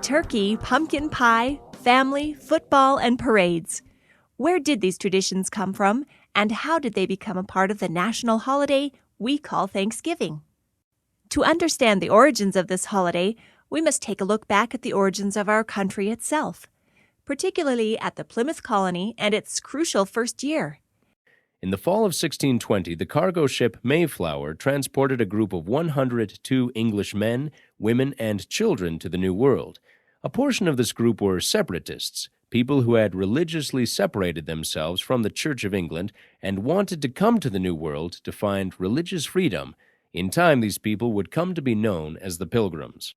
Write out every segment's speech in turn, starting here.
Turkey, pumpkin pie, family, football, and parades. Where did these traditions come from, and how did they become a part of the national holiday we call Thanksgiving? To understand the origins of this holiday, we must take a look back at the origins of our country itself, particularly at the Plymouth colony and its crucial first year. In the fall of 1620, the cargo ship Mayflower transported a group of 102 English men, women, and children to the New World. A portion of this group were separatists, people who had religiously separated themselves from the Church of England and wanted to come to the New World to find religious freedom. In time, these people would come to be known as the Pilgrims.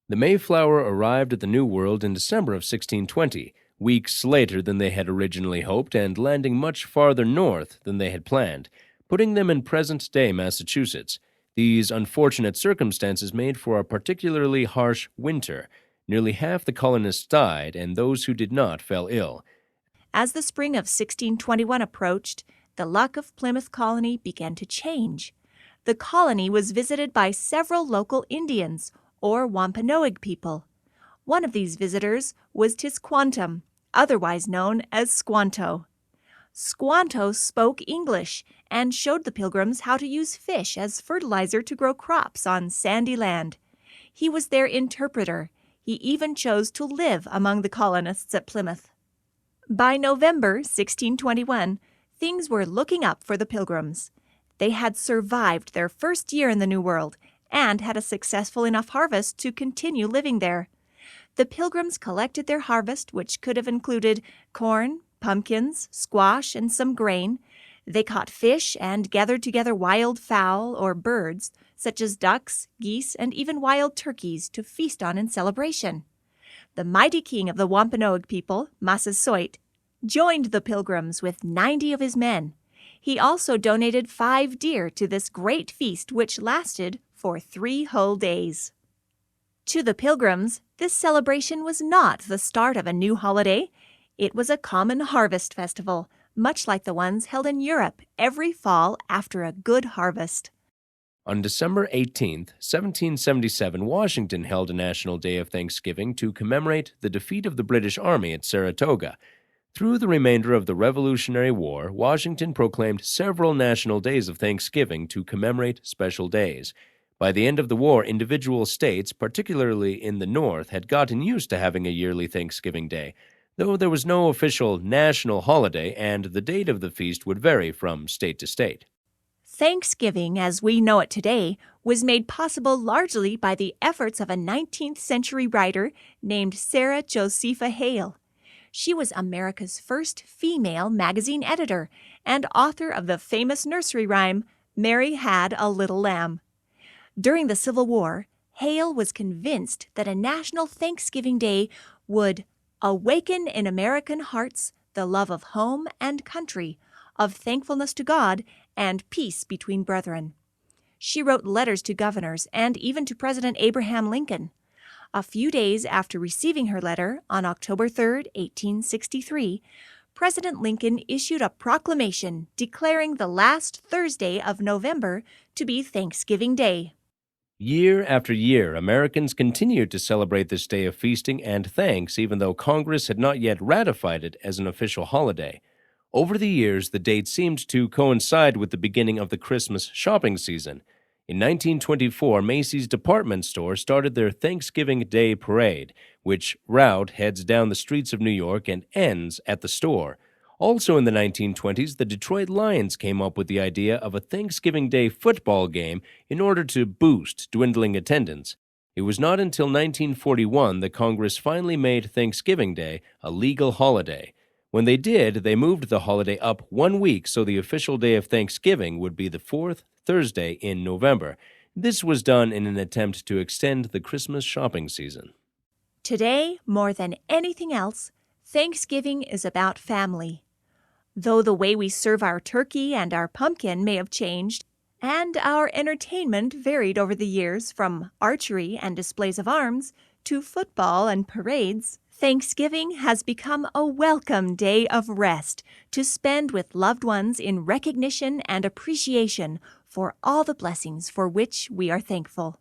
The Mayflower arrived at the New World in December of 1620, weeks later than they had originally hoped and landing much farther north than they had planned, putting them in present-day Massachusetts. These unfortunate circumstances made for a particularly harsh winter. Nearly half the colonists died, and those who did not fell ill. As the spring of 1621 approached, the luck of Plymouth colony began to change. The colony was visited by several local Indians, or Wampanoag people. One of these visitors was Tisquantum, otherwise known as Squanto. Squanto spoke English and showed the Pilgrims how to use fish as fertilizer to grow crops on sandy land. He was their interpreter. He even chose to live among the colonists at Plymouth. By November 1621, things were looking up for the Pilgrims. They had survived their first year in the New World and had a successful enough harvest to continue living there. The Pilgrims collected their harvest, which could have included corn, pumpkins, squash, and some grain. They caught fish and gathered together wild fowl or birds, such as ducks, geese, and even wild turkeys to feast on in celebration. The mighty king of the Wampanoag people, Massasoit, joined the Pilgrims with 90 of his men. He also donated 5 deer to this great feast, which lasted for 3 whole days. To the Pilgrims, this celebration was not the start of a new holiday. It was a common harvest festival, much like the ones held in Europe every fall after a good harvest. On December 18, 1777, Washington held a National Day of Thanksgiving to commemorate the defeat of the British Army at Saratoga. Through the remainder of the Revolutionary War, Washington proclaimed several national days of Thanksgiving to commemorate special days. By the end of the war, individual states, particularly in the North, had gotten used to having a yearly Thanksgiving Day, though there was no official national holiday and the date of the feast would vary from state to state. Thanksgiving, as we know it today, was made possible largely by the efforts of a 19th century writer named Sarah Josepha Hale. She was America's first female magazine editor and author of the famous nursery rhyme, "Mary Had a Little Lamb." During the Civil War, Hale was convinced that a national Thanksgiving Day would awaken in American hearts the love of home and country, of thankfulness to God, and peace between brethren. She wrote letters to governors and even to President Abraham Lincoln. A few days after receiving her letter, on October 3, 1863, President Lincoln issued a proclamation declaring the last Thursday of November to be Thanksgiving Day. Year after year, Americans continued to celebrate this day of feasting and thanks, even though Congress had not yet ratified it as an official holiday. Over the years, the date seemed to coincide with the beginning of the Christmas shopping season. In 1924, Macy's department store started their Thanksgiving Day Parade, which route heads down the streets of New York and ends at the store. Also in the 1920s, the Detroit Lions came up with the idea of a Thanksgiving Day football game in order to boost dwindling attendance. It was not until 1941 that Congress finally made Thanksgiving Day a legal holiday. When they did, they moved the holiday up 1 week so the official day of Thanksgiving would be the 4th Thursday in November. This was done in an attempt to extend the Christmas shopping season. Today, more than anything else, Thanksgiving is about family. Though the way we serve our turkey and our pumpkin may have changed, and our entertainment varied over the years from archery and displays of arms to football and parades, Thanksgiving has become a welcome day of rest to spend with loved ones in recognition and appreciation for all the blessings for which we are thankful.